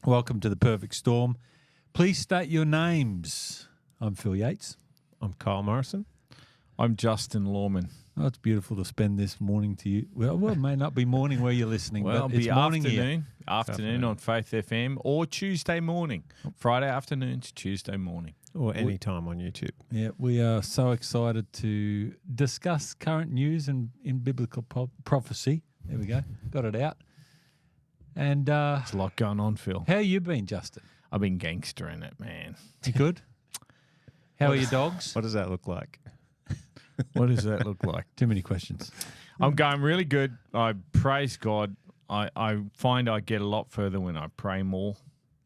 Welcome to the Perfect Storm. Please state your names. I'm Phil Yates. I'm Kyle Morrison. I'm Justin Lawman. Oh, it's beautiful to spend this morning to you. Well, it may not be morning where you're listening, Well, but it'll it's be morning afternoon, here. afternoon on Faith FM, or Tuesday morning, Friday afternoon to Tuesday morning. Or any time on YouTube. Yeah, we are so excited to discuss current news and in biblical prophecy. There we go. Got it out. And There's a lot going on, Phil. how you been, Justin? I've been gangstering it, man. You good? How are your dogs? What does that look like? What does that look like? Too many questions. I'm going really good. I praise God. I find I get a lot further when I pray more.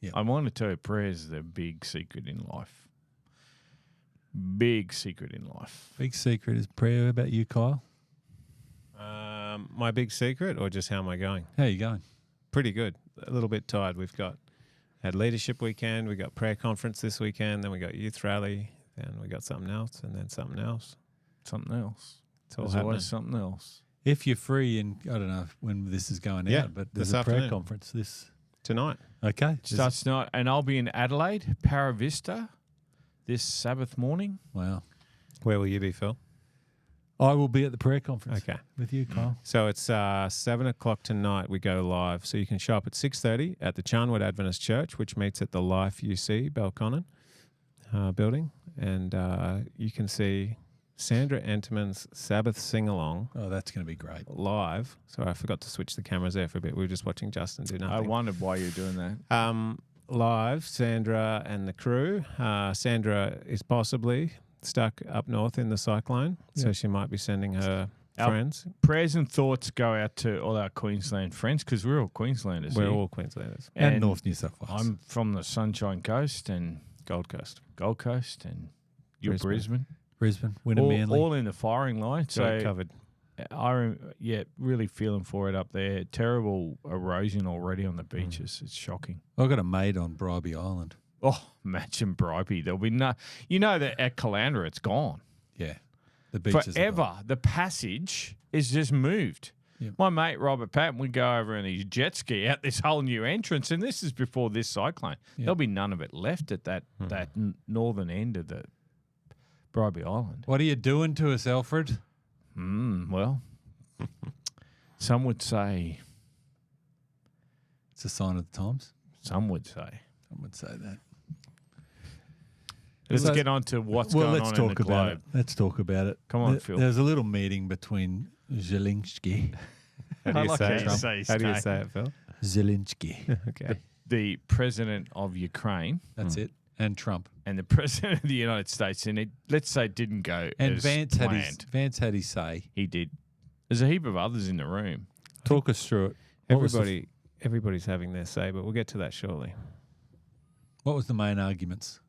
Yeah. I want to tell you, prayer is the big secret in life. Big secret in life. Big secret is prayer. About you, Kyle? My big secret, or just how am I going? How you going? Pretty good. A little bit tired. We've had leadership weekend. We got prayer conference this weekend. Then we got youth rally. Then we got something else, and then something else. Something else. It's all There's happening. always something else. If you're free, and I don't know when this is going Yeah, out, but there's this a prayer afternoon. conference this. Tonight. Okay. Starts tonight, and I'll be in Adelaide, Para Vista, this Sabbath morning. Wow. Where will you be, Phil? I will be at the prayer conference. Okay. With you, Kyle. So it's 7 o'clock tonight. We go live. So you can show up at 6:30 at the Charnwood Adventist Church, which meets at the Life UC Belconnen building. And you can see Sandra Enterman's Sabbath sing-along Oh, that's going to be great. live. Sorry, I forgot to switch the cameras there for a bit. We were just watching Justin do I nothing. wondered why you're doing that. Live, Sandra and the crew. Sandra is possibly stuck up north in the cyclone, so she might be sending her Our friends. Prayers and thoughts go out to all our Queensland friends because we're all Queenslanders. We're here. all Queenslanders. And North New South Wales. I'm from the Sunshine Coast and Gold Coast. Gold Coast, and you're Brisbane. Brisbane. Brisbane, Wynnum, Manly. All in the firing line. So So covered. really feeling for it up there. Terrible erosion already on the beaches. It's shocking. I've got a mate on Bribey Island. Oh, imagine Bribey. There'll be no. You know that at Caloundra, it's gone. Yeah. The beaches. are Forever. gone. The passage is just moved. Yep. My mate Robert Patton would go over in his jet ski out this whole new entrance, and this is before this cyclone. Yep. There'll be none of it left at that northern end of the Bribey Island. What are you doing to us, Alfred? Well, some would say. It's a sign of the times. Some would say. Some would say that. Let's Let's- get on to what's well, going let's on talk in the about globe. it. Let's talk about it. Come on, Phil. There's a little meeting between Zelensky. How do I you like say how it? you say his How do you name. say it, Phil? Zelensky. Okay. The president of Ukraine That's it. And Trump. and the president of the United States, and it, let's say, didn't go And as Vance planned. had his say. He did. There's a heap of others in the room. Talk us through it. What was Everybody's having their say, but we'll get to that shortly. What was the main arguments?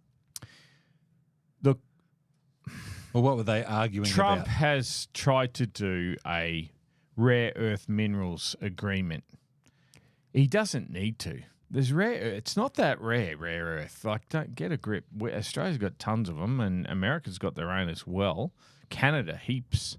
Look, Or what were they arguing Trump about? has tried to do a rare earth minerals agreement. He doesn't need to. There's it's not that rare earth. Like, don't get a grip. Australia's got tons of them, and America's got their own as well. Canada, heaps.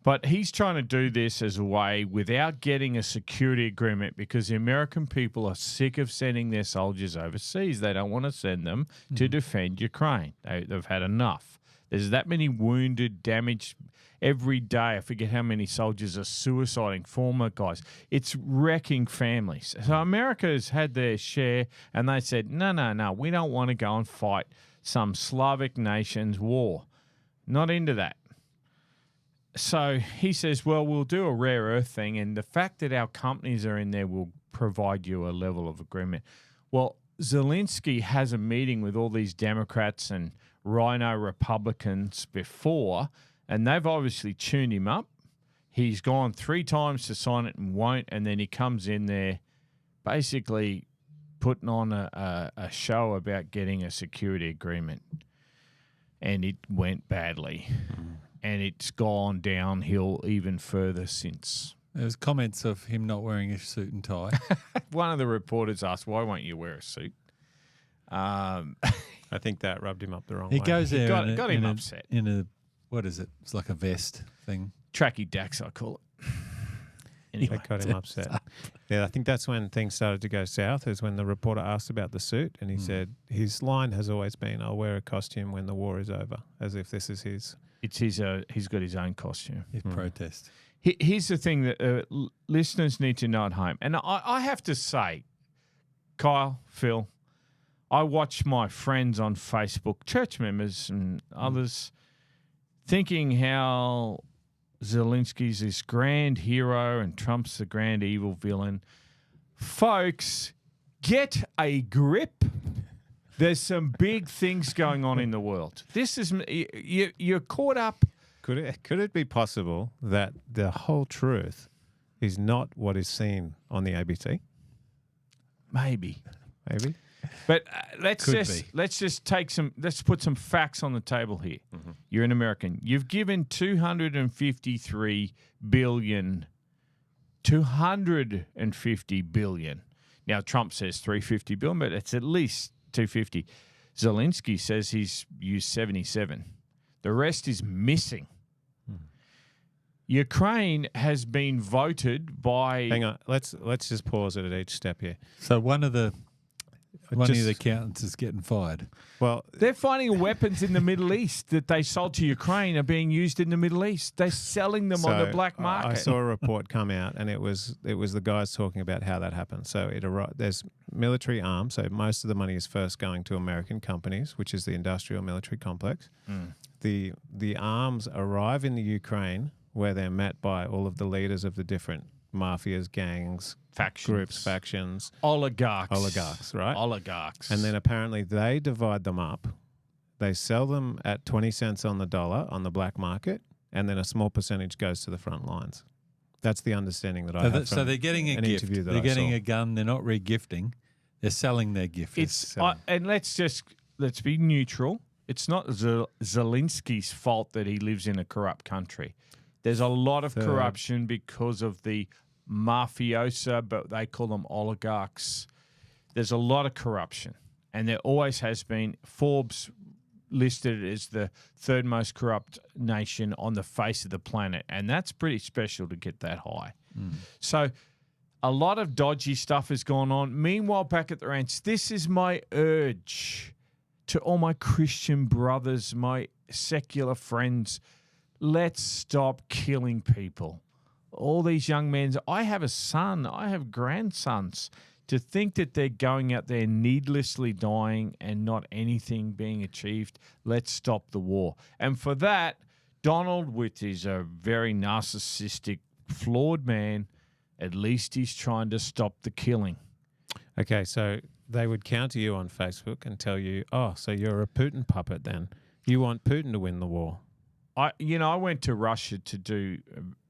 But he's trying to do this as a way without getting a security agreement because the American people are sick of sending their soldiers overseas. They don't want to send them to defend Ukraine. They've had enough. There's that many wounded, damaged every day. I forget how many soldiers are suiciding, former guys. It's wrecking families. So America has had their share, and they said, no, we don't want to go and fight some Slavic nation's war. Not into that. So he says, well, we'll do a rare earth thing, and the fact that our companies are in there will provide you a level of agreement. Well, Zelensky has a meeting with all these Democrats and Rhino Republicans before, and they've obviously tuned him up. He's gone 3 times to sign it and won't, and then he comes in there basically putting on a show about getting a security agreement, and it went badly. And it's gone downhill even further since. There was comments of him not wearing a suit and tie. One of the reporters asked, why won't you wear a suit? I think that rubbed him up the wrong He way. goes there got him upset. In a, what is it? It's like a vest thing. Tracky Dax, I call it. And Anyway. That got him upset. Yeah, I think that's when things started to go south, is when the reporter asked about the suit, and he said his line has always been, "I'll wear a costume when the war is over," as if this is his. It's his. He's got his own costume. His protest. Here's the thing that listeners need to know at home, and I have to say, Kyle, Phil, I watch my friends on Facebook, church members and others, thinking how Zelensky's this grand hero and Trump's the grand evil villain. Folks, get a grip. There's some big things going on in the world. This is you're caught up. Could it be possible that the whole truth is not what is seen on the ABC? Maybe. But let's put some facts on the table here. Mm-hmm. You're an American. You've given $250 billion. Now Trump says $350 billion, but it's at least $250. Zelensky says he's used 77. The rest is missing. Ukraine has been voted by. Hang on, let's just pause it at each step here. So one of the accountants is getting fired. Well, they're finding weapons in the Middle East that they sold to Ukraine are being used in the Middle East. They're selling them on the black market. I saw a report come out, and it was the guys talking about how that happened. So there's military arms. So most of the money is first going to American companies, which is the industrial military complex. The arms arrive in the Ukraine, where they're met by all of the leaders of the different mafias, gangs, factions, oligarchs, right? Oligarchs. And then apparently they divide them up. They sell them at 20 cents on the dollar on the black market, and then a small percentage goes to the front lines. That's the understanding that I have. So they're getting a gift. They're getting a gun. They're not re-gifting. They're selling their gift. And let's be neutral. It's not Zelensky's fault that he lives in a corrupt country. There's a lot of corruption because of the mafiosa, but they call them oligarchs. There's a lot of corruption, and there always has been. Forbes listed it as the third most corrupt nation on the face of the planet, and that's pretty special to get that high. So a lot of dodgy stuff has gone on. Meanwhile, back at the ranch, this is my urge to all my Christian brothers, my secular friends. Let's stop killing people. All these young men, I have a son, I have grandsons. To think that they're going out there needlessly dying and not anything being achieved, let's stop the war. And for that, Donald, with his very narcissistic, flawed man, at least he's trying to stop the killing. Okay, so they would counter you on Facebook and tell you, oh, so you're a Putin puppet then. You want Putin to win the war. I went to Russia to do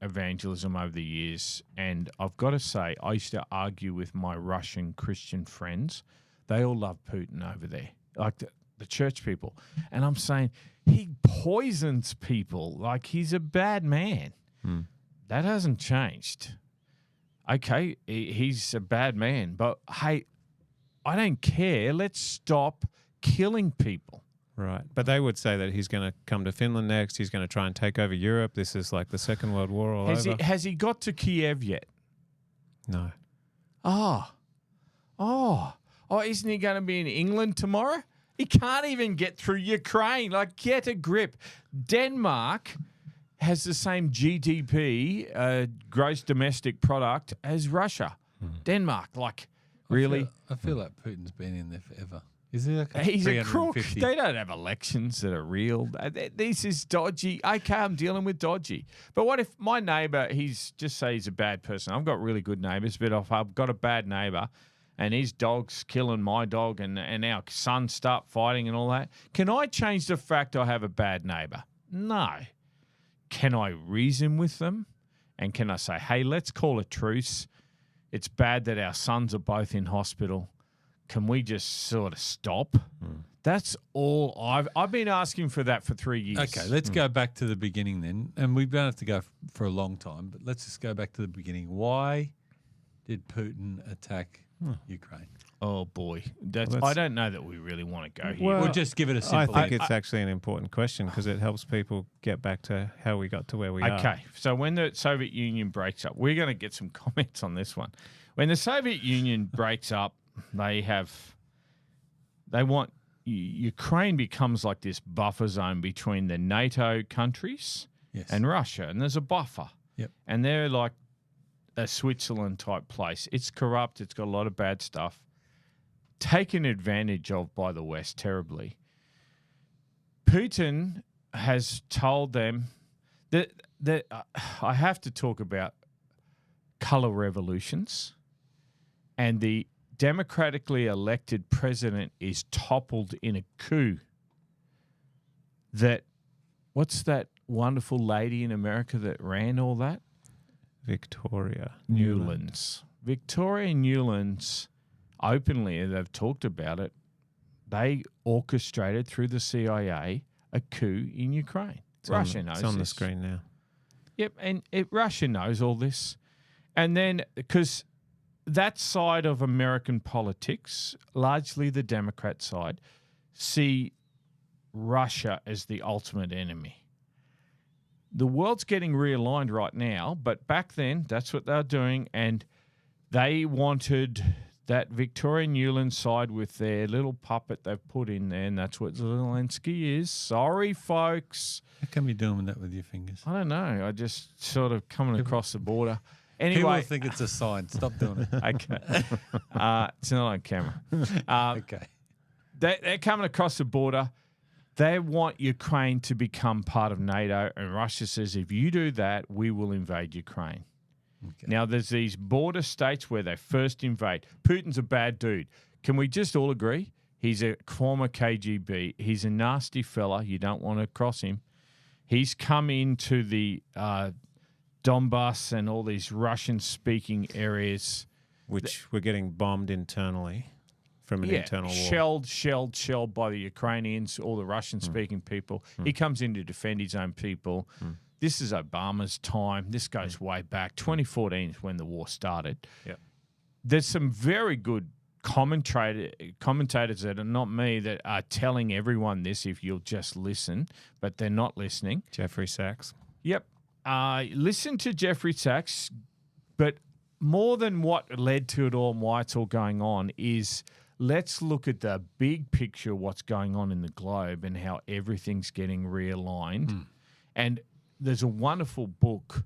evangelism over the years, and I've got to say, I used to argue with my Russian Christian friends. They all love Putin over there, like the church people. And I'm saying, he poisons people. Like, he's a bad man. That hasn't changed. Okay, he's a bad man, but hey, I don't care. Let's stop killing people. Right. But they would say that he's going to come to Finland next. He's going to try and take over Europe. This is like the Second World War all over. Has he got to Kiev yet? No. Isn't he going to be in England tomorrow? He can't even get through Ukraine. Like, get a grip. Denmark has the same GDP, gross domestic product, as Russia. Denmark, like, really? I feel like Putin's been in there forever. Is he He's a crook. They don't have elections that are real. This is dodgy. Okay, I'm dealing with dodgy. But what if my neighbour, he's a bad person. I've got really good neighbours, but if I've got a bad neighbour and his dog's killing my dog and our sons start fighting and all that, can I change the fact I have a bad neighbour? No. Can I reason with them? And can I say, hey, let's call a truce? It's bad that our sons are both in hospital. Can we just sort of stop? That's all I've been asking for that for 3 years. Okay, let's go back to the beginning then. And we don't have to go for a long time, but let's just go back to the beginning. Why did Putin attack Ukraine. Oh boy, that's. Well, I that's- don't know that we really want to go here. Well, We'll just give it a I simple think answer. it's actually an important question because it helps people get back to how we got to where we are. Okay, so when the Soviet Union breaks up, we're going to get some comments on this one. When the Soviet Union breaks up, they want Ukraine becomes like this buffer zone between the NATO countries Yes. and Russia, and there's a buffer. Yep. And they're like a Switzerland type place. It's corrupt. It's got a lot of bad stuff. Taken advantage of by the West terribly. Putin has told them that I have to talk about color revolutions, and the democratically elected president is toppled in a coup. That, what's that wonderful lady in America that ran all that? Victoria Newlands. Victoria Newlands openly, and they've talked about it, they orchestrated through the CIA a coup in Ukraine. Russia knows It's on the this. screen now. Yep, and Russia knows all this. And then, because that side of American politics, largely the Democrat side, see Russia as the ultimate enemy. The world's getting realigned right now, but back then, that's what they were doing, and they wanted that Victoria Newland side with their little puppet they've put in there, and that's what Zelensky is. Sorry, folks. How come you're doing that with your fingers? I don't know. I just sort of coming across the border. People Anyway, think it's a sign. Stop doing it. okay. It's not on camera. Okay. They're coming across the border. They want Ukraine to become part of NATO, and Russia says, if you do that, we will invade Ukraine. Okay. Now, there's these border states where they first invade. Putin's a bad dude. Can we just all agree? He's a former KGB. He's a nasty fella. You don't want to cross him. He's come into the Donbass and all these Russian-speaking areas. Which we're getting bombed internally from an internal war. Shelled by the Ukrainians, all the Russian-speaking people. He comes in to defend his own people. This is Obama's time. This goes way back. 2014 is when the war started. Yep. There's some very good commentators that are not me that are telling everyone this if you'll just listen, but they're not listening. Jeffrey Sachs. Yep. Listen to Jeffrey Sachs, but more than what led to it all and why it's all going on is let's look at the big picture of what's going on in the globe and how everything's getting realigned. And there's a wonderful book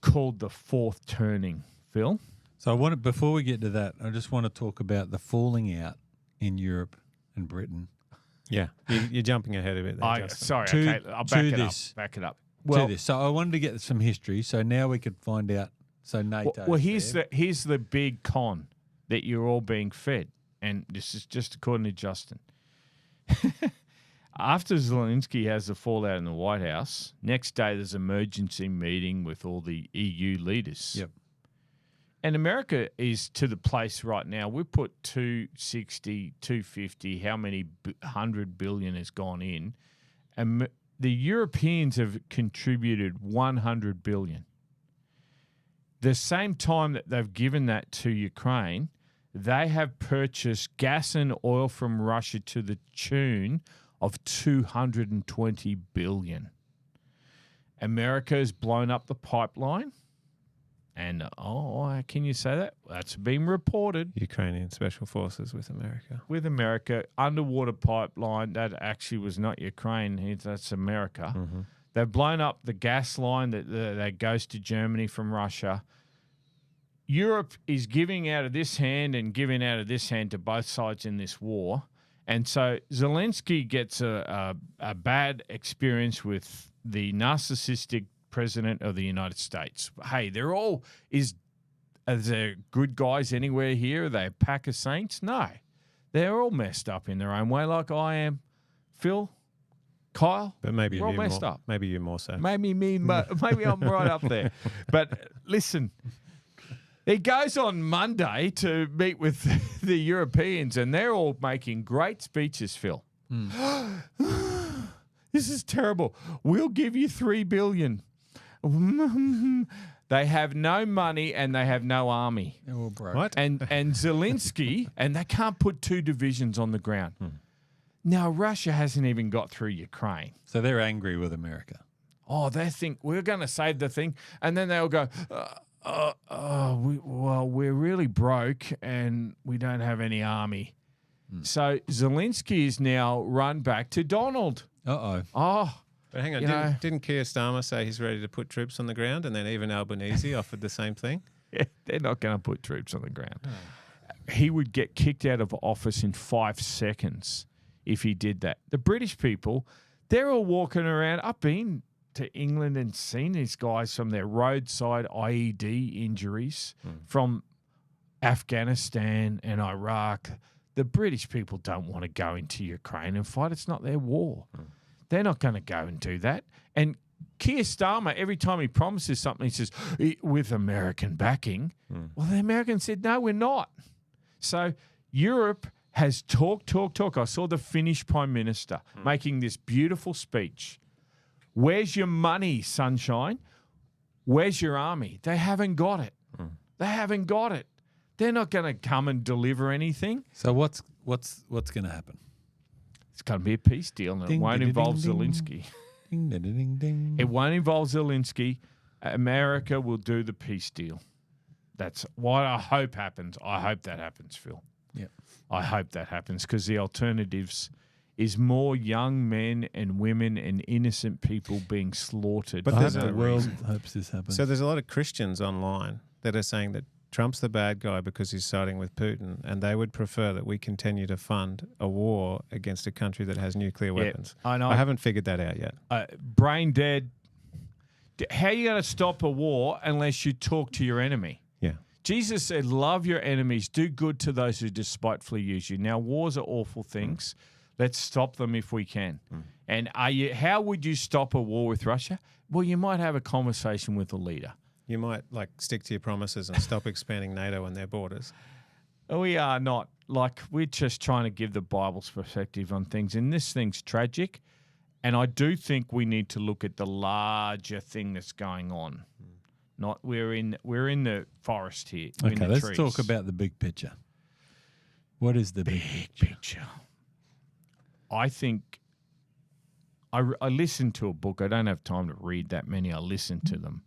called The Fourth Turning, Phil. So before we get to that, I just want to talk about the falling out in Europe and Britain. Yeah, you're jumping ahead of it there, Justin. Sorry, To- okay, I'll to back it this. up. Back it up. Well, to this. So I wanted to get some history. So now we could find out. So NATO. Well, here's the big con that you're all being fed, and this is just according to Justin. After Zelensky has the fallout in the White House, next day there's an emergency meeting with all the EU leaders. Yep. And America is to the place right now. We put 260, 250, how many 100 billion has gone in. And the Europeans have contributed 100 billion. The same time that they've given that to Ukraine, they have purchased gas and oil from Russia to the tune of 220 billion. America has blown up the pipeline. And, can you say that? That's been reported. Ukrainian Special Forces with America. With America, underwater pipeline, that actually was not Ukraine, that's America. Mm-hmm. They've blown up the gas line that goes to Germany from Russia. Europe is giving out of this hand and giving out of this hand to both sides in this war. And so Zelensky gets a bad experience with the narcissistic president of the United States. Hey, are there good guys anywhere here? Are they a pack of saints? No. They're all messed up in their own way, like I am. Phil, Kyle, But maybe we're all you're messed more, up. maybe you're more so. Maybe I'm right up there. But listen, he goes on Monday to meet with the Europeans, and they're all making great speeches, Phil. This is terrible. We'll give you $3 billion. They have no money and they have no army. They're all broke. What? And Zelensky, and they can't put two divisions on the ground. Now, Russia hasn't even got through Ukraine. So they're angry with America. Oh, they think we're going to save the thing. And then they'll go, we're really broke and we don't have any army. So Zelensky is now run back to Donald. Uh-oh. Oh, But hang on, You know- didn't Keir Starmer say he's ready to put troops on the ground, and then even Albanese offered the same thing? yeah, they're not going to put troops on the ground. He would get kicked out of office in 5 seconds if he did that. The British people, they're all walking around. I've been to England and seen these guys from their roadside IED injuries from Afghanistan and Iraq. The British people don't want to go into Ukraine and fight. It's not their war. They're not going to go and do that. And Keir Starmer, every time he promises something, he says, with American backing. Well, the Americans said, no, we're not. So Europe has talk. I saw the Finnish Prime Minister making this beautiful speech. Where's your money, sunshine? Where's your army? They haven't got it. They haven't got it. They're not going to come and deliver anything. So what's going to happen? It's going to be a peace deal, and it Ding, won't ding, involve ding, ding. Zelensky. Ding, ding, ding, ding. It won't involve Zelensky. America will do the peace deal. That's what I hope happens. I hope that happens, Phil. Yep. I hope that happens because the alternatives is more young men and women and innocent people being slaughtered. But I for hope there's no the world reason. hopes this happens. So there's a lot of Christians online that are saying that Trump's the bad guy because he's siding with Putin, and they would prefer that we continue to fund a war against a country that has nuclear weapons. I know. I haven't figured that out yet. Brain dead. How are you going to stop a war unless you talk to your enemy? Yeah. Jesus said, love your enemies, do good to those who despitefully use you. Now, wars are awful things. Let's stop them if we can. And how would you stop a war with Russia? Well, you might have a conversation with the leader. You might stick to your promises and stop expanding NATO and their borders. We are not. We're just trying to give the Bible's perspective on things. And this thing's tragic. And I do think we need to look at the larger thing that's going on. Not we're in the forest here. We're in okay, the let's trees. talk about the big picture. What is the big picture. I think I listened to a book. I don't have time to read that many. I listened to them.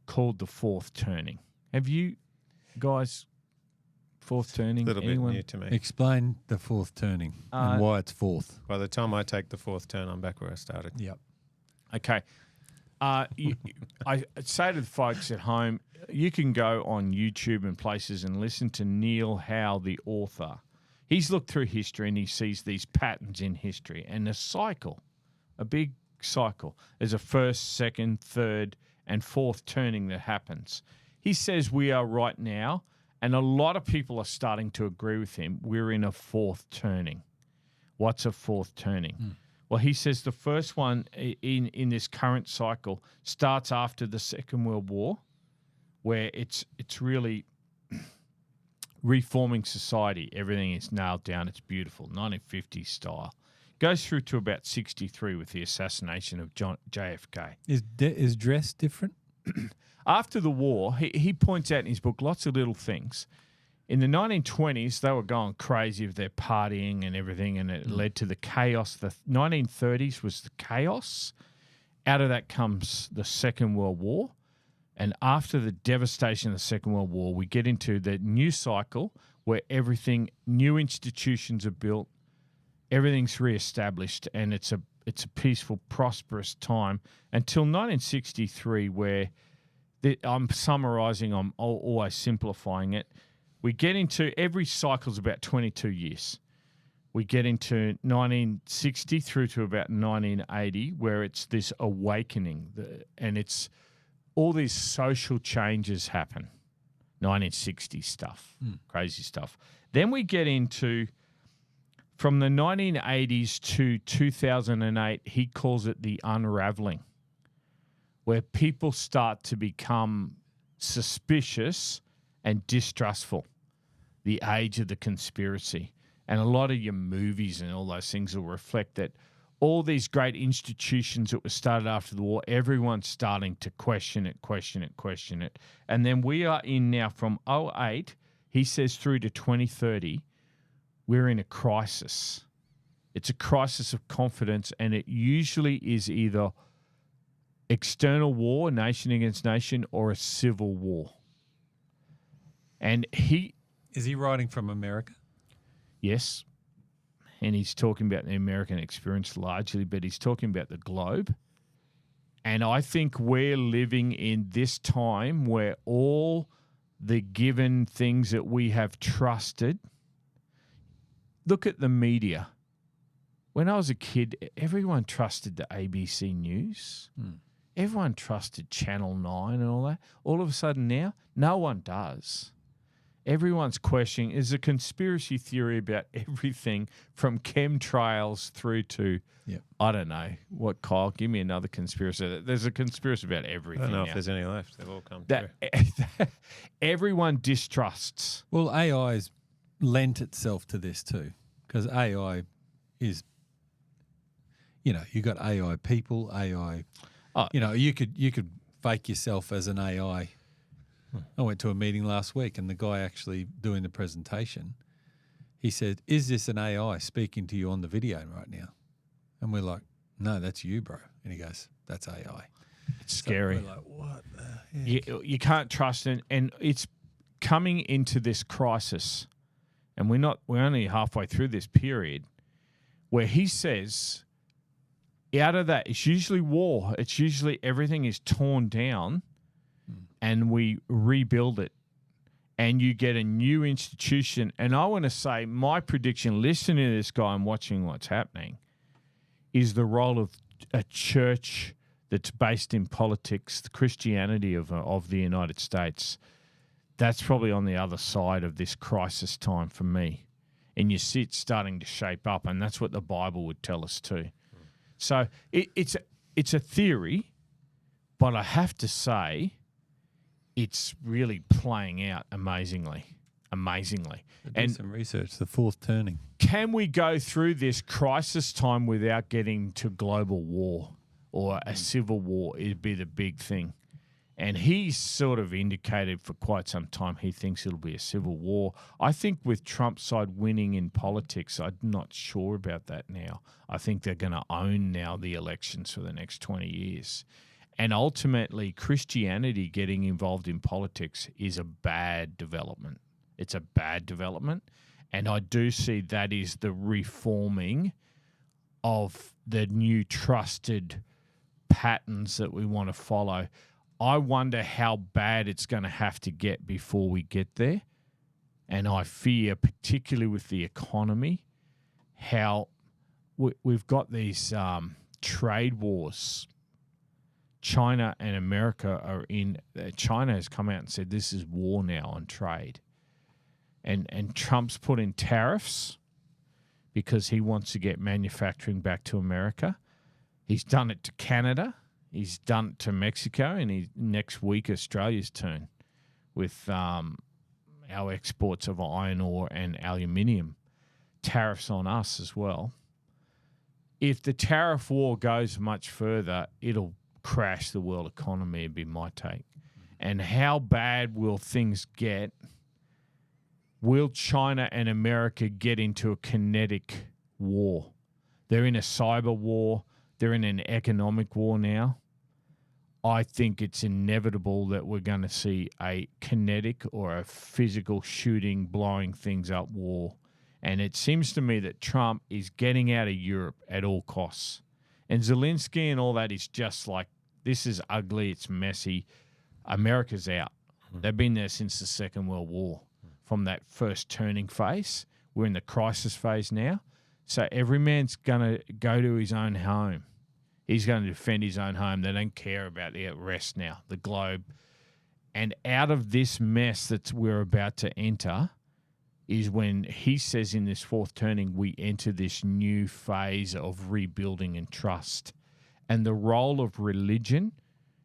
Called The Fourth Turning. Have you guys fourth turning? A little Anyone? bit new to me. Explain the fourth turning and why it's fourth. By the time I take the fourth turn, I'm back where I started. Yep. Okay. I say to the folks at home, you can go on YouTube and places and listen to Neil Howe, the author. He's looked through history and he sees these patterns in history and a cycle, a big cycle. There's a first, second, third, and fourth turning that happens. He says we are right now, and a lot of people are starting to agree with him, we're in a fourth turning. What's a fourth turning? Well, he says the first one in this current cycle starts after the Second World War, where it's really reforming society. Everything is nailed down. It's beautiful, 1950s style. Goes through to about 63 with the assassination of JFK. Is dress different? After the war, he points out in his book lots of little things. In the 1920s, they were going crazy with their partying and everything, and it led to the chaos. The 1930s was the chaos. Out of that comes the Second World War. And after the devastation of the Second World War, we get into the new cycle where new institutions are built, everything's reestablished, and it's a peaceful, prosperous time until 1963, where I'm summarising, I'm always simplifying it. We get into every cycle's about 22 years. We get into 1960 through to about 1980, where it's this awakening, and it's all these social changes happen. 1960 stuff, crazy stuff. Then we get into, from the 1980s to 2008, he calls it the unraveling, where people start to become suspicious and distrustful. The age of the conspiracy. And a lot of your movies and all those things will reflect that all these great institutions that were started after the war, everyone's starting to question it. And then we are in now from '08, he says, through to 2030, we're in a crisis. It's a crisis of confidence, and it usually is either external war, nation against nation, or a civil war. And Is he writing from America? yes, and he's talking about the American experience largely, but he's talking about the globe. And I think we're living in this time where all the given things that we have trusted, look at the media. When I was a kid, everyone trusted the ABC News. Everyone trusted Channel 9 and all that. All of a sudden now, no one does. Everyone's questioning, is a conspiracy theory about everything from chemtrails through to, I don't know, what, Kyle, give me another conspiracy. There's a conspiracy about I everything don't know now. if there's any left. They've all come That everyone distrusts. Well, AI's lent itself to this too, because AI is, you got AI people, AI. You could fake yourself as an AI. I went to a meeting last week, and the guy actually doing the presentation, he said, "Is this an AI speaking to you on the video right now?" And we're like, "No, that's you, bro." And he goes, "That's AI." It's scary. So we're like, what the heck? You can't trust it, and it's coming into this crisis, and we're only halfway through this period where he says, out of that, it's usually war. It's usually everything is torn down, and we rebuild it, and you get a new institution. And I want to say, my prediction, listening to this guy and watching what's happening, is the role of a church that's based in politics, the Christianity of the United States. That's probably on the other side of this crisis time for me. And you see it starting to shape up, and that's what the Bible would tell us too. So it's a theory, but I have to say it's really playing out amazingly. Do some research. The fourth turning. Can we go through this crisis time without getting to global war or a civil war? It'd be the big thing. And he's sort of indicated for quite some time he thinks it'll be a civil war. I think with Trump's side winning in politics, I'm not sure about that now. I think they're going to own now the elections for the next 20 years. And ultimately, Christianity getting involved in politics is a bad development. It's a bad development. And I do see that is the reforming of the new trusted patterns that we want to follow. I wonder how bad it's going to have to get before we get there. And I fear, particularly with the economy, how we've got these trade wars. China and America are in. China has come out and said this is war now on trade. And Trump's put in tariffs because he wants to get manufacturing back to America. He's done it to Canada. He's done it to Mexico, and next week Australia's turn with our exports of iron ore and aluminium. Tariffs on us as well. If the tariff war goes much further, it'll crash the world economy, would be my take. And how bad will things get? Will China and America get into a kinetic war? They're in a cyber war. They're in an economic war now. I think it's inevitable that we're going to see a kinetic or a physical shooting, blowing things up war. And it seems to me that Trump is getting out of Europe at all costs. And Zelensky and all that is just like, this is ugly, it's messy. America's out. They've been there since the Second World War. From that first turning phase, we're in the crisis phase now. So every man's going to go to his own home. He's going to defend his own home. They don't care about the rest now, the globe. And out of this mess that we're about to enter is when he says in this fourth turning, we enter this new phase of rebuilding and trust. And the role of religion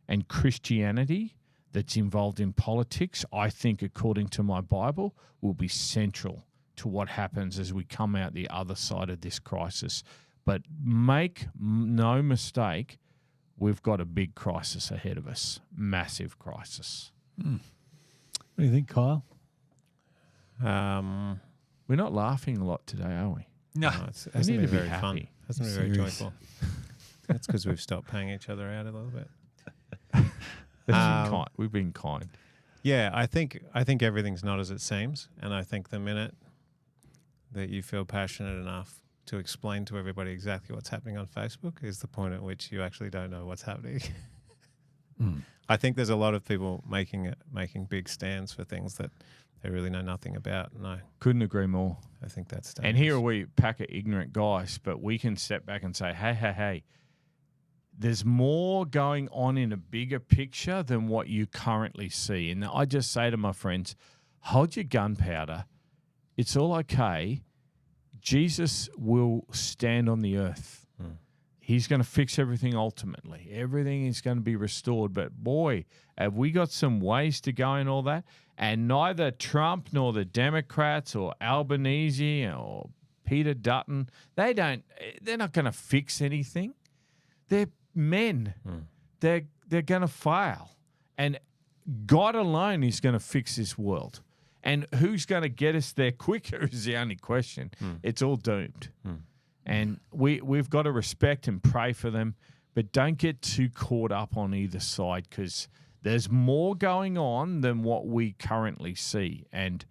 and Christianity that's involved in politics, I think, according to my Bible, will be central to what happens as we come out the other side of this crisis. But make no mistake, we've got a big crisis ahead of us. Massive crisis. What do you think, Kyle? We're not laughing a lot today, are we? No. It We hasn't need been to be very fun. happy. Hasn't been very Serious. joyful. That's because we've stopped paying each other out a little bit. We've been kind. Yeah, I think everything's not as it seems, and I think the minute that you feel passionate enough to explain to everybody exactly what's happening on Facebook is the point at which you actually don't know what's happening. I think there's a lot of people making big stands for things that they really know nothing about, and I Couldn't agree more. think that's And here are we, pack of ignorant guys, but we can step back and say, hey, there's more going on in a bigger picture than what you currently see. And I just say to my friends, hold your gunpowder. It's all okay. Jesus will stand on the earth. He's going to fix everything ultimately. Everything is going to be restored. But boy, have we got some ways to go in all that. And neither Trump nor the Democrats or Albanese or Peter Dutton, they're not going to fix anything. They're men. They're going to fail. And God alone is going to fix this world. And who's going to get us there quicker is the only question. It's all doomed. And we've got to respect and pray for them, but don't get too caught up on either side because there's more going on than what we currently see. And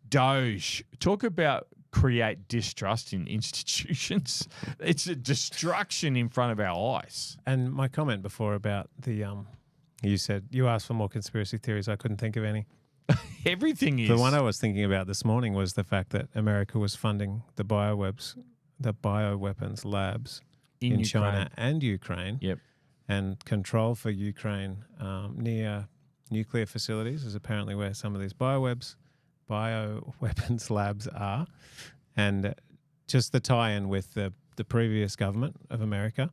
Doge, talk about create distrust in institutions. It's a destruction in front of our eyes. And my comment before about the you said you asked for more conspiracy theories. I couldn't think of any. Everything is. The one I was thinking about this morning was the fact that America was funding the bioweapons labs in China and Ukraine. Yep. And control for Ukraine near nuclear facilities is apparently where some of these bioweapons labs are. And just the tie-in with the previous government of America,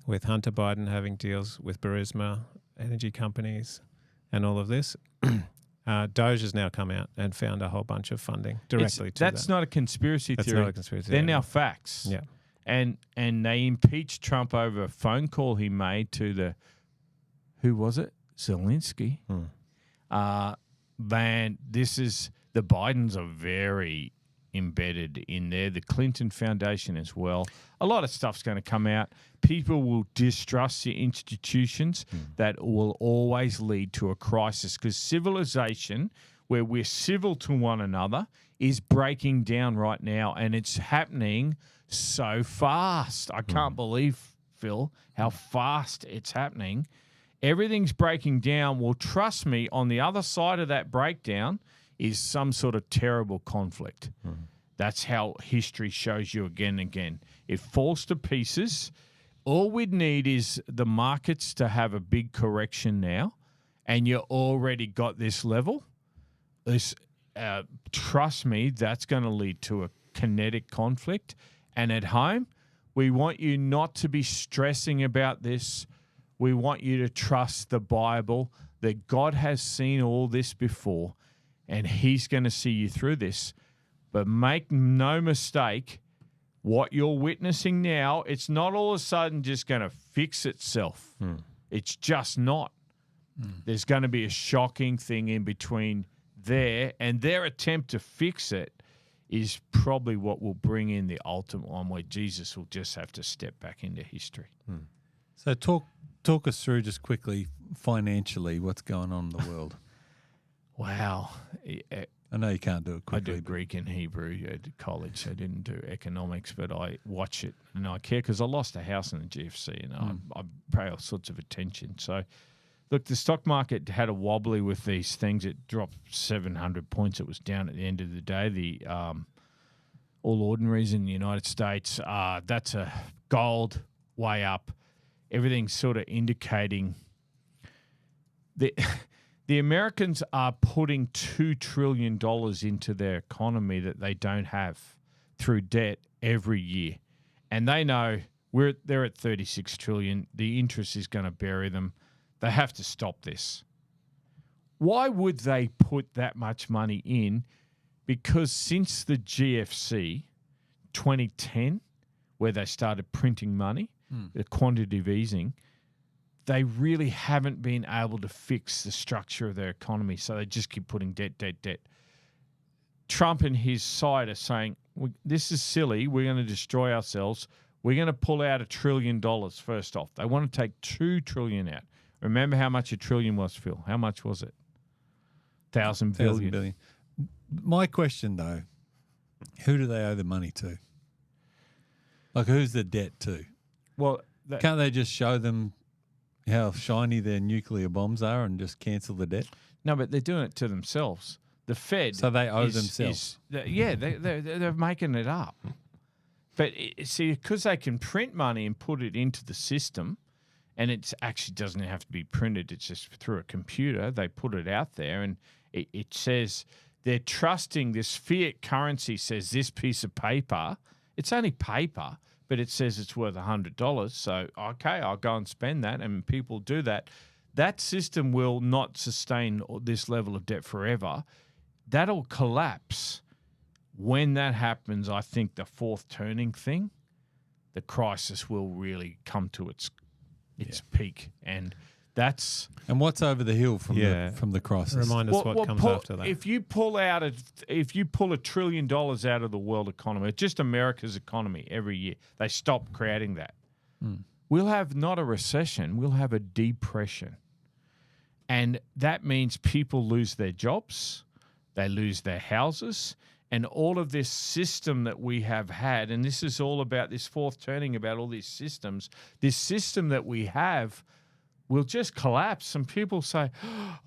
with Hunter Biden having deals with Burisma, energy companies, and all of this. Doge has now come out and found a whole bunch of funding directly to that. That's not a conspiracy That's theory. not a conspiracy They're theory. now facts. Yeah. And they impeached Trump over a phone call he made to who was it? Zelensky. Man, the Bidens are very embedded in there. The Clinton Foundation as well. A lot of stuff's going to come out. People will distrust the institutions. That will always lead to a crisis because civilization, where we're civil to one another, is breaking down right now, and it's happening so fast. I can't believe, Phil, how fast it's happening. Everything's breaking down. Well, trust me, on the other side of that breakdown is some sort of terrible conflict. That's how history shows you again and again. It falls to pieces. All we'd need is the markets to have a big correction now, and you already got this level. Trust me, that's going to lead to a kinetic conflict. And at home, we want you not to be stressing about this. We want you to trust the Bible, that God has seen all this before, and He's going to see you through this. But make no mistake, what you're witnessing now, it's not all of a sudden just going to fix itself. It's just not. There's going to be a shocking thing in between there, and their attempt to fix it is probably what will bring in the ultimate one where Jesus will just have to step back into history. So talk us through just quickly financially what's going on in the world. Wow. I know you can't do it I quickly. do Greek and Hebrew at college. I didn't do economics, but I watch it and I care because I lost a house in the GFC and I pay all sorts of attention. So, look, the stock market had a wobbly with these things. It dropped 700 points. It was down at the end of the day. The All Ordinaries in the United States, that's a gold way up. Everything's sort of indicating the Americans are putting $2 trillion into their economy that they don't have through debt every year. And they know they're at $36 trillion. The interest is going to bury them. They have to stop this. Why would they put that much money in? Because since the GFC, 2010, where they started printing money, the quantitative easing, they really haven't been able to fix the structure of their economy. So they just keep putting debt. Trump and his side are saying, this is silly. We're going to destroy ourselves. We're going to pull out $1 trillion first off. They want to take $2 trillion out. Remember how much $1 trillion was, Phil? How much was it? 1,000 billion. My question, though, who do they owe the money to? Like, who's the debt to? Well, can't they just show them how shiny their nuclear bombs are and just cancel the debt? No, but they're doing it to themselves. The Fed. So they owe themselves. They're making it up. But see, because they can print money and put it into the system, and it actually doesn't have to be printed, it's just through a computer. They put it out there, and it says they're trusting this fiat currency says this piece of paper. It's only paper, but it says it's worth $100. So, okay, I'll go and spend that, and people do that. That system will not sustain this level of debt forever. That'll collapse. When that happens, I think the fourth turning thing, the crisis will really come to its peak, and that's what's over the hill from the crisis. Remind us what comes after that. If you pull $1 trillion out of the world economy, just America's economy every year, they stop creating that. We'll have not a recession, we'll have a depression, and that means people lose their jobs, they lose their houses. And all of this system that we have had, and this is all about this fourth turning, about all these systems, this system that we have will just collapse. And people say,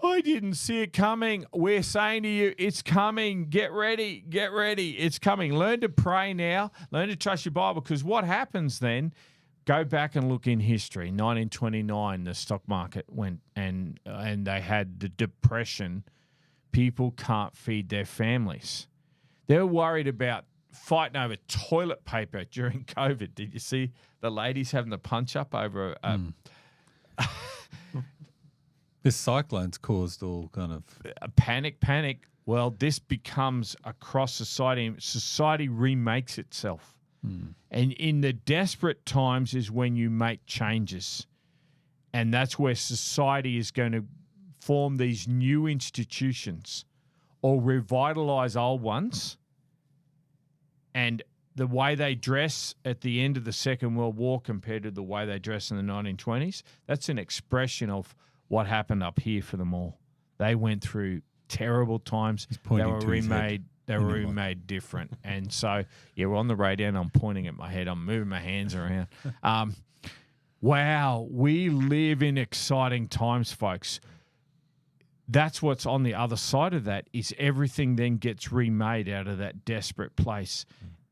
I didn't see it coming. We're saying to you, it's coming. Get ready. Get ready. It's coming. Learn to pray now. Learn to trust your Bible, because what happens then, go back and look in history. 1929, the stock market went and they had the depression. People can't feed their families. They're worried about fighting over toilet paper during COVID. Did you see the ladies having the punch up over This cyclone's caused all kind of panic? Well, this becomes across society. Society remakes itself. And in the desperate times is when you make changes. And that's where society is going to form these new institutions or revitalize old ones. And the way they dress at the end of the Second World War compared to the way they dress in the 1920s, that's an expression of what happened up here for them all. They went through terrible times. They were remade. They were remade different. And so, we're on the radio and I'm pointing at my head. I'm moving my hands around. Wow, we live in exciting times, folks. That's what's on the other side of that, is everything then gets remade out of that desperate place.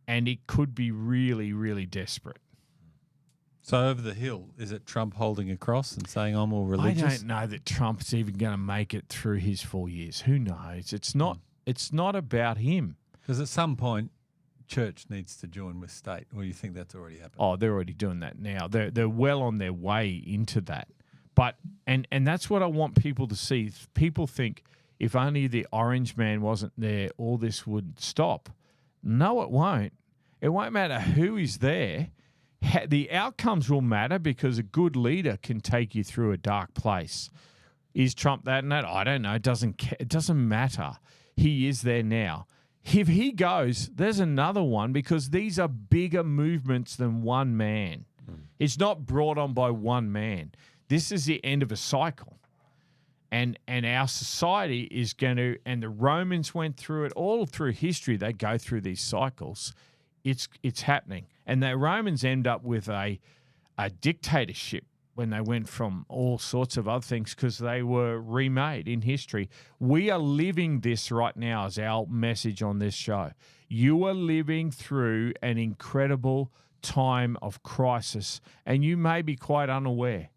And it could be really, really desperate. So over the hill, is it Trump holding a cross and saying I'm all religious? I don't know that Trump's even going to make it through his 4 years. Who knows? It's not about him. Because at some point, church needs to join with state. Or do you think that's already happened? Oh, they're already doing that now. They're well on their way into that. But and that's what I want people to see. People think if only the orange man wasn't there, all this would stop. No, it won't. It won't matter who is there. The outcomes will matter, because a good leader can take you through a dark place. Is Trump that and that? I don't know. It doesn't matter. He is there now. If he goes, there's another one, because these are bigger movements than one man. It's not brought on by one man. This is the end of a cycle. And our society is going to, and the Romans went through it all through history. They go through these cycles. It's happening. And the Romans end up with a dictatorship when they went from all sorts of other things, because they were remade in history. We are living this right now as our message on this show. You are living through an incredible time of crisis, and you may be quite unaware.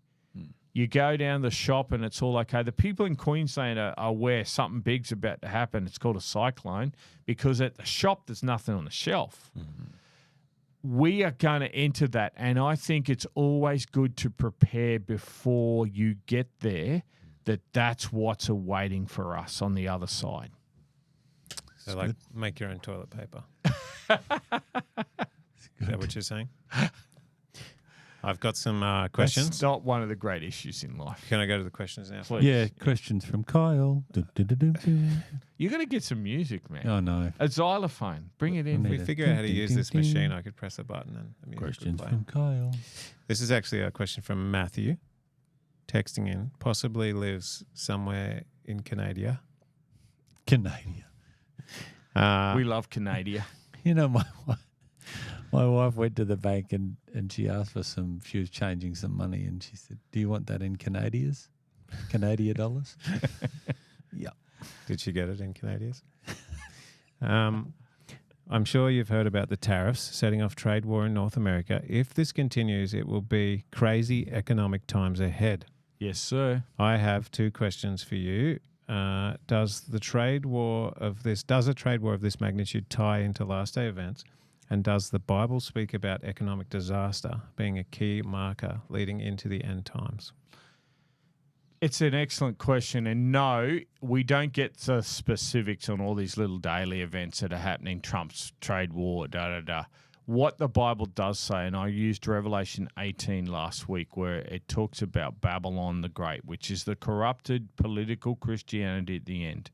You go down the shop and it's all okay. The people in Queensland are aware something big's about to happen. It's called a cyclone, because at the shop there's nothing on the shelf. We are going to enter that, and I think it's always good to prepare before you get there, that's what's awaiting for us on the other side. So, make your own toilet paper. what you're saying? I've got some questions. That's not one of the great issues in life. Can I go to the questions now? Please. Yeah, questions from Kyle. You got to get some music, man. Oh, no. A xylophone. Bring it in. If we Need figure out how to use this machine, I could press a button and the music would Questions play. from Kyle. This is actually a question from Matthew, texting in. Possibly lives somewhere in Canada. Canada. We love Canada. You know, my wife went to the bank and she asked for she was changing some money and she said, do you want that in Canadians? Canadian dollars? Yeah. Did she get it in Canadians? I'm sure you've heard about the tariffs setting off trade war in North America. If this continues, it will be crazy economic times ahead. Yes, sir. I have 2 questions for you. Does a trade war of this magnitude tie into last day events? And does the Bible speak about economic disaster being a key marker leading into the end times? It's an excellent question. And no, we don't get the specifics on all these little daily events that are happening, Trump's trade war, What the Bible does say, and I used Revelation 18 last week, where it talks about Babylon the Great, which is the corrupted political Christianity at the end.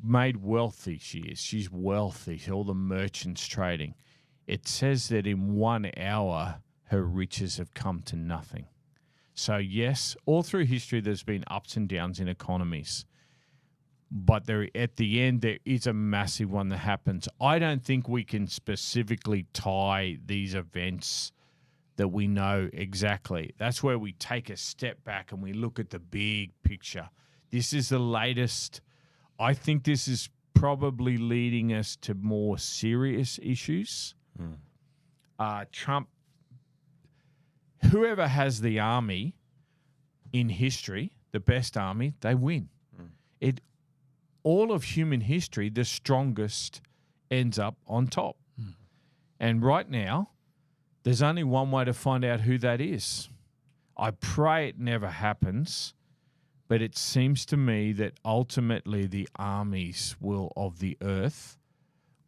Made wealthy she is. She's wealthy. All the merchants trading. It says that in 1 hour, her riches have come to nothing. So yes, all through history, there's been ups and downs in economies. But at the end, there is a massive one that happens. I don't think we can specifically tie these events that we know exactly. That's where we take a step back and we look at the big picture. This is the latest. I think this is probably leading us to more serious issues. Trump, whoever has the army in history, the best army, they win. All of human history, the strongest ends up on top. And right now, there's only one way to find out who that is. I pray it never happens, but it seems to me that ultimately the armies of the earth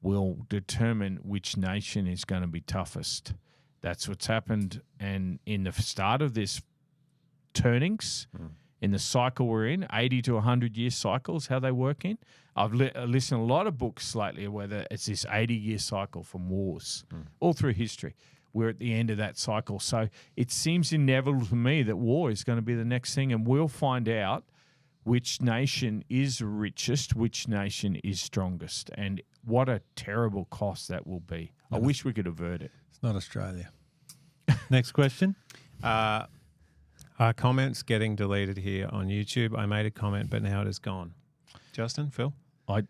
will determine which nation is going to be toughest. That's what's happened. And in the start of this turnings, in the cycle we're in, 80 to 100-year cycles, how they work in. I've listened to a lot of books lately where it's this 80-year cycle from wars all through history. We're at the end of that cycle. So it seems inevitable to me that war is going to be the next thing, and we'll find out which nation is richest, which nation is strongest, and what a terrible cost that will be. I wish we could avert it. It's not Australia. Next question. Are comments getting deleted here on YouTube? I made a comment, but now it is gone. Justin, Phil? I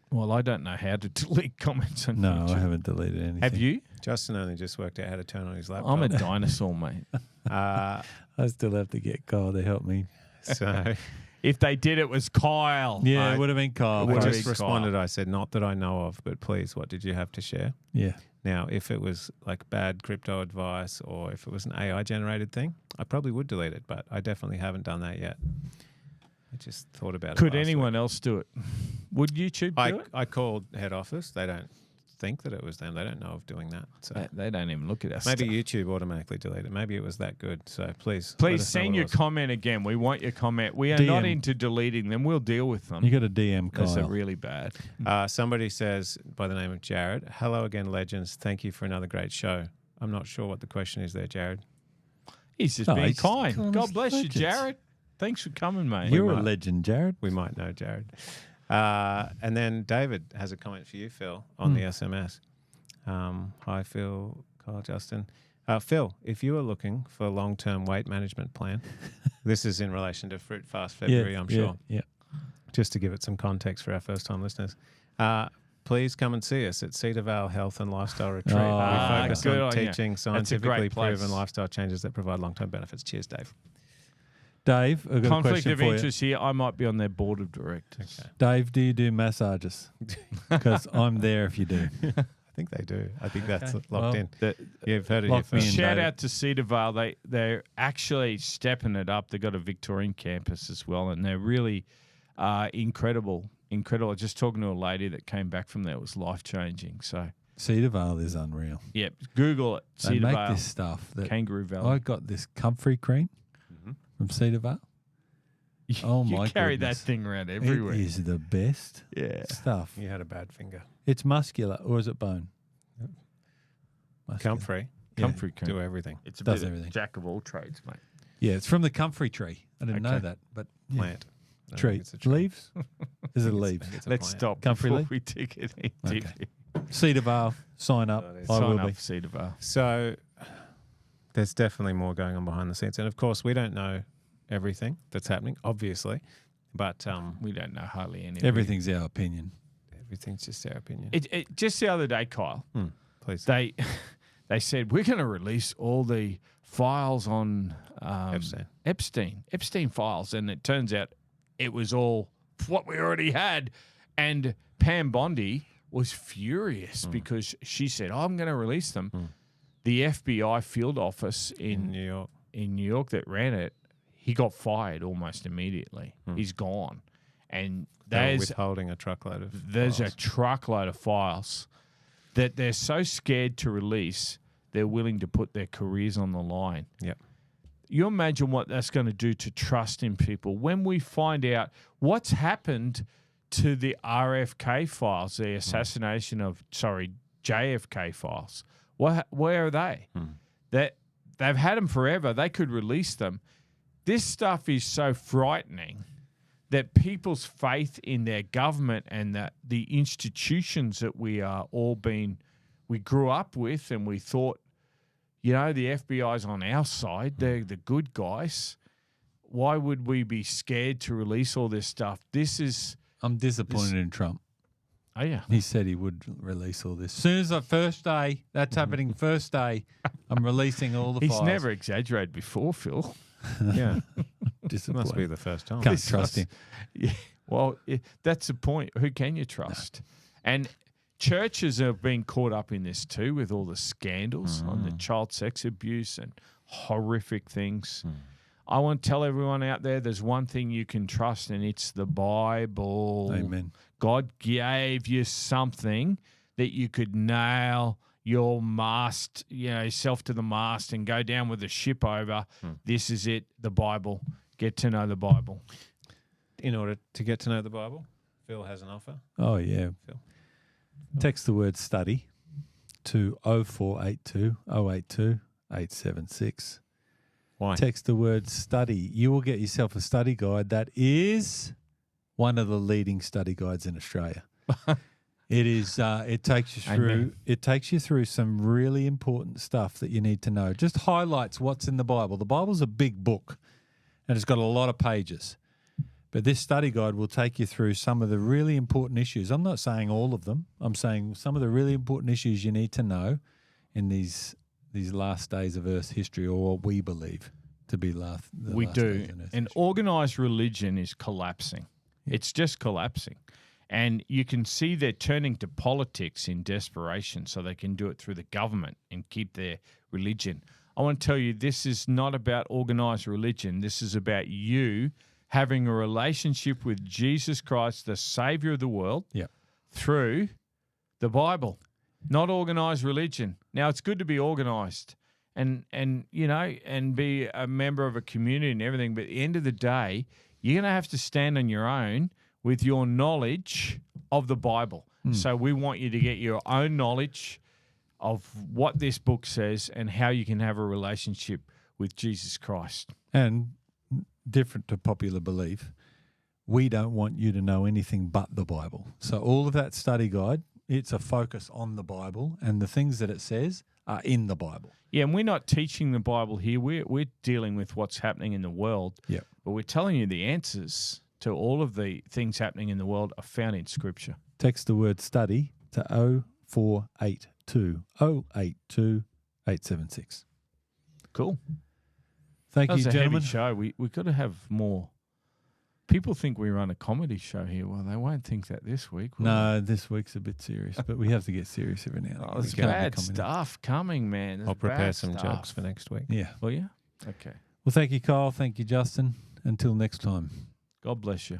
don't know how to delete comments on No, YouTube. I haven't deleted anything. Have you? Justin only just worked out how to turn on his laptop. I'm a dinosaur, mate. Uh, I still have to get Kyle to help me. so If they did, it was Kyle. Yeah, I- it would have been Kyle. It would I have first. just been responded, I said, not that I know of, but please, what did you have to share? Yeah. Now, if it was like bad crypto advice or if it was an AI generated thing, I probably would delete it, but I definitely haven't done that yet. I just thought about it. Could last anyone week. else do it? Would YouTube do it? I called head office. They don't think that it was them. They don't know of doing that. So They don't even look at us. maybe YouTube automatically deleted it. Maybe it was that good. So please let Please us know send what it your was. comment again. We want your comment. We are not DM. into deleting them. We'll deal with them. You got to DM Unless they're Kyle. really bad. Somebody says by the name of Jared, hello again, legends. Thank you for another great show. I'm not sure what the question is there, Jared. He's just No, being he's kind. calling God us bless you, legends. Jared. Thanks for coming, mate. You're a might. legend, Jared. We might know Jared. And then David has a comment for you, Phil, on the SMS. Hi, Phil, Kyle, Justin. Phil, if you are looking for a long-term weight management plan, this is in relation to Fruit Fast February, I'm sure. Yeah. Just to give it some context for our first-time listeners. Please come and see us at Cedar Vale Health and Lifestyle Retreat. We focus good on on you. teaching That's a scientifically great place. proven lifestyle changes that provide long-term benefits. Cheers, Dave. Dave, I've got a Conflict question of for you. interest here. I might be on their board of directors. Okay. Dave, do you do massages? Because I'm there if you do. I think they do. I think that's Okay. locked Well, in. The- You've heard it here lock me first. in. Shout David. out to Cedar Vale. They're actually stepping it up. They've got a Victorian campus as well, and they're really incredible. Incredible. Just talking to a lady that came back from there, it was life changing. So Cedar Vale is unreal. Yep. Google it. They Cedar make Vale, this stuff. That Kangaroo Valley. I got this comfrey cream from Cedar Vale. Oh you my carry goodness. that thing around everywhere. It is the best Yeah. stuff. You had a bad finger. It's muscular, or is it bone? Muscular. Comfrey. Comfrey cream. Do everything. It's a Does bit everything. of jack of all trades, mate. Yeah, it's from the comfrey tree. I didn't know Okay. that, but yeah. Plant. I don't Tree. think it's a tree. Leaves? Is it I think leaves? it's a Let's plant. stop Comfrey before leaf? we take it any Okay. deeper. Cedar Vale, sign up. Oh, it is. I Sign will up be. for Cedar Vale. So there's definitely more going on behind the scenes. And of course, we don't know everything that's happening, obviously. But We don't know hardly any. of Everything's our opinion. everything's just our opinion. It just the other day, Kyle, Please. they said we're going to release all the files on Epstein files, and it turns out it was all what we already had. And Pam Bondi was furious because she said, "I'm going to release them." The FBI field office in New York. in New York that ran it, he got fired almost immediately. He's gone, and They were there's withholding a truckload of there's files. a truckload of files that they're so scared to release, they're willing to put their careers on the line. Yep. You imagine what that's going to do to trust in people when we find out what's happened to the RFK files, the assassination of JFK files. Where are they? That they've had them forever. They could release them. This stuff is so frightening that people's faith in their government and the institutions that we grew up with, and we thought, the FBI's on our side. They're the good guys. Why would we be scared to release all this stuff? I'm disappointed in Trump. Oh yeah. He said he would release all this. As soon as the first day, that's happening first day, I'm releasing all the He's files. never exaggerated before, Phil. Yeah. Disappointed. Must be the first time. Can't trust him. Yeah. Well, that's the point. Who can you trust? And churches have been caught up in this too, with all the scandals on the child sex abuse and horrific things. I want to tell everyone out there, there's one thing you can trust, and it's the Bible. Amen. God gave you something that you could nail your mast, yourself to the mast and go down with the ship over. This is it, the Bible. Get to know the Bible. In order to get to know the Bible, Phil has an offer. Oh, yeah. Phil. Text the word study to 0482 082 876. Why? Text the word study. You will get yourself a study guide that is one of the leading study guides in Australia. It is. It takes you through. Amen. It takes you through some really important stuff that you need to know. Just highlights what's in the Bible. The Bible's a big book, and it's got a lot of pages. But this study guide will take you through some of the really important issues. I'm not saying all of them. I'm saying some of the really important issues you need to know in these last days of Earth's history, or what we believe to be last. We do. And organized religion is collapsing. It's just collapsing. And you can see they're turning to politics in desperation so they can do it through the government and keep their religion. I want to tell you, this is not about organized religion. This is about you having a relationship with Jesus Christ, the Savior of the world, through the Bible, not organized religion. Now, it's good to be organized and be a member of a community and everything, but at the end of the day, you're going to have to stand on your own with your knowledge of the Bible. So we want you to get your own knowledge of what this book says and how you can have a relationship with Jesus Christ. And different to popular belief, we don't want you to know anything but the Bible. So all of that study guide, it's a focus on the Bible, and the things that it says are in the Bible. Yeah, and we're not teaching the Bible here. We're dealing with what's happening in the world. Yeah. But we're telling you the answers to all of the things happening in the world are found in Scripture. Text the word study to 0482 082 876. Cool. Thank That you, was a gentlemen. heavy show. We've got to have more. People think we run a comedy show here. Well, they won't think that this week. will No, this week's a bit serious, but we have to get serious every now and they? then. Oh, there's We can't be bad comedy. stuff coming, man. There's I'll prepare bad some stuff. jokes for next week. Yeah. Will you? Okay. Well, thank you, Kyle. Thank you, Justin. Until next time. God bless you.